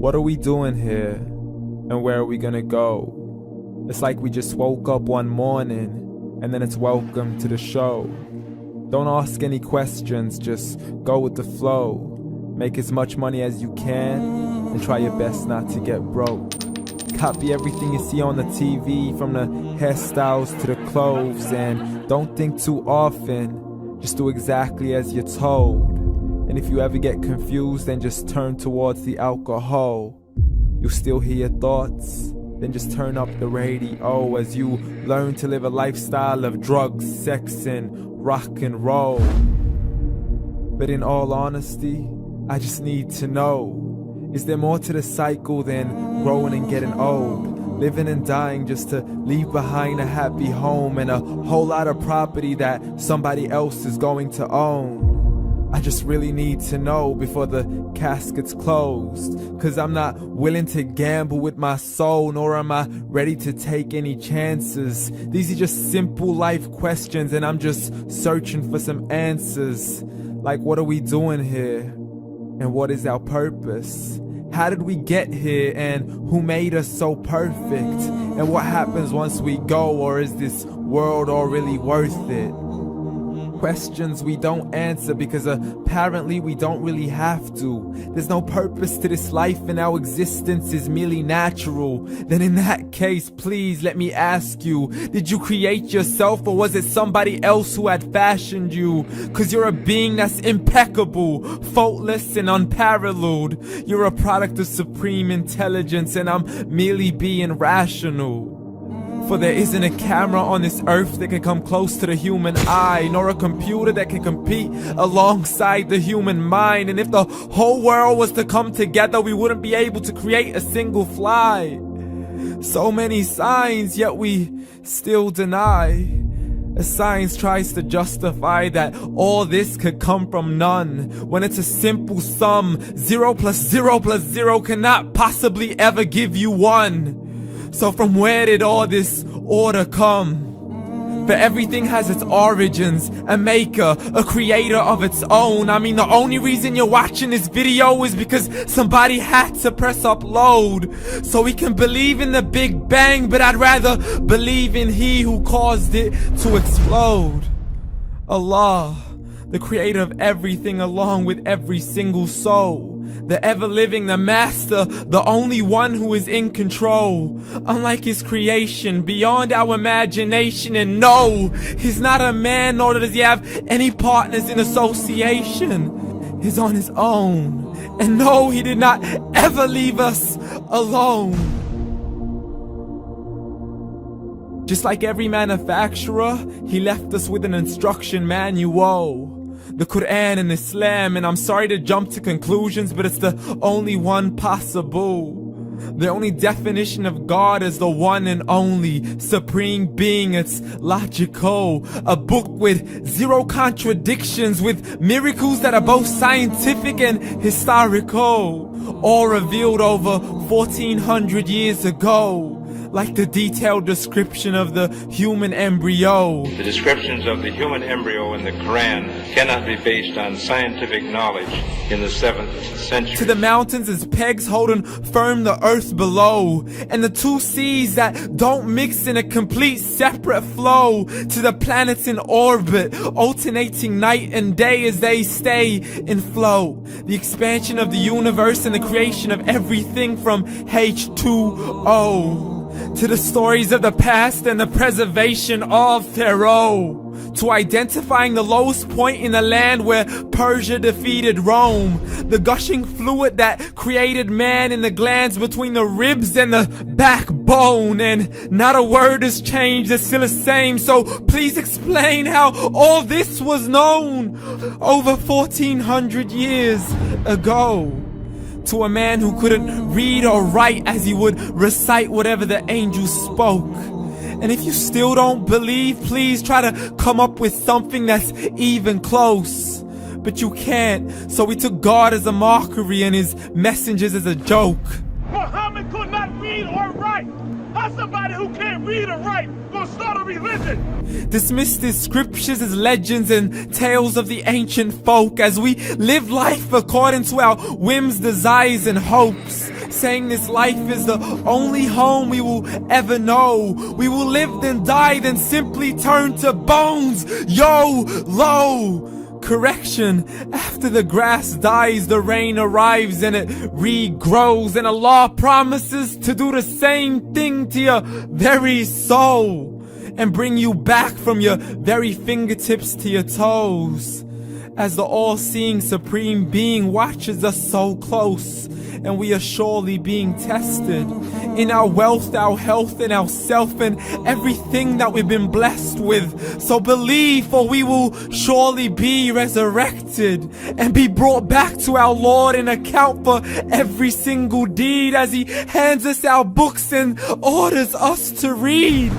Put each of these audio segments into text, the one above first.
What are we doing here? And where are we gonna go? It's like we just woke up one morning and then it's welcome to the show. Don't ask any questions, just go with the flow. Make as much money as you can and try your best not to get broke. Copy everything you see on the TV, from the hairstyles to the clothes, and don't think too often, just do exactly as you're told. And if you ever get confused, then just turn towards the alcohol. You'll still hear your thoughts, then just turn up the radio as you learn to live a lifestyle of drugs, sex, and rock and roll. But in all honesty, I just need to know, is there more to the cycle than growing and getting old? Living and dying just to leave behind a happy home and a whole lot of property that somebody else is going to own. I just really need to know before the casket's closed, 'cause I'm not willing to gamble with my soul, nor am I ready to take any chances. These are just simple life questions and I'm just searching for some answers. Like, what are we doing here? And what is our purpose? How did we get here, and who made us so perfect? And what happens once we go, or is this world all really worth it? Questions we don't answer because apparently we don't really have to. There's no purpose to this life and our existence is merely natural. Then in that case, please let me ask you, did you create yourself, or was it somebody else who had fashioned you? 'Cause you're a being that's impeccable, faultless and unparalleled. You're a product of supreme intelligence and I'm merely being rational. For there isn't a camera on this earth that can come close to the human eye, nor a computer that can compete alongside the human mind. And if the whole world was to come together, we wouldn't be able to create a single fly. So many signs, yet we still deny. As science tries to justify that all this could come from none, when it's a simple sum. 0 plus 0 plus 0 cannot possibly ever give you 1. So from where did all this order come? For everything has its origins, a maker, a creator of its own. I mean, the only reason you're watching this video is because somebody had to press upload. So we can believe in the Big Bang, but I'd rather believe in He who caused it to explode. Allah, the creator of everything along with every single soul. The ever-living, the master, the only one who is in control. Unlike his creation, beyond our imagination. And no, he's not a man, nor does he have any partners in association. He's on his own. And no, he did not ever leave us alone. Just like every manufacturer, he left us with an instruction manual. The Quran and Islam, and I'm sorry to jump to conclusions, but it's the only one possible. The only definition of God is the one and only supreme being. It's logical. A book with 0 contradictions, with miracles that are both scientific and historical, all revealed over 1400 years ago. Like the detailed description of the human embryo. The descriptions of the human embryo in the Quran cannot be based on scientific knowledge in the 7th century. To the mountains as pegs holding firm the earth below, and the 2 seas that don't mix in a complete separate flow. To the planets in orbit, alternating night and day as they stay in flow. The expansion of the universe and the creation of everything from H2O. To the stories of the past and the preservation of Pharaoh. To identifying the lowest point in the land where Persia defeated Rome. The gushing fluid that created man in the glands between the ribs and the backbone. And not a word has changed, it's still the same. So please explain how all this was known over 1400 years ago. To a man who couldn't read or write, as he would recite whatever the angels spoke. And if you still don't believe, please try to come up with something that's even close. But you can't, so we took God as a mockery and his messengers as a joke. Muhammad could not read or write. How somebody who can't read or write gonna start a religion? Dismissed his scriptures as legends and tales of the ancient folk, as we live life according to our whims, desires, and hopes. saying this life is the only home we will ever know. We will live then die, then simply turn to bones. YOLO! Correction, after the grass dies, the rain arrives and it regrows, and Allah promises to do the same thing to your very soul and bring you back from your very fingertips to your toes, as the all-seeing supreme being watches us so close, and we are surely being tested in our wealth, our health, and our self, and everything that we've been blessed with. So believe, for we will surely be resurrected and be brought back to our Lord and account for every single deed, as He hands us our books and orders us to read.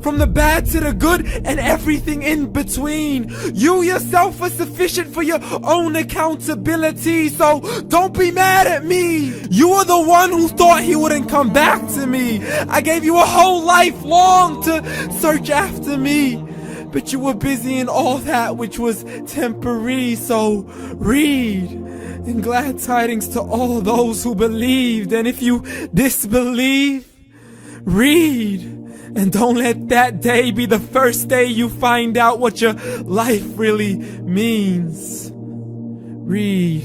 From the bad to the good and everything in between. You yourself are sufficient for your own accountability, so don't be mad at me. You are the one who thought He wouldn't come back to me. I gave you a whole life long to search after me, but you were busy in all that which was temporary. So read, and glad tidings to all those who believed. And if you disbelieve, read. And don't let that day be the first day you find out what your life really means. Read.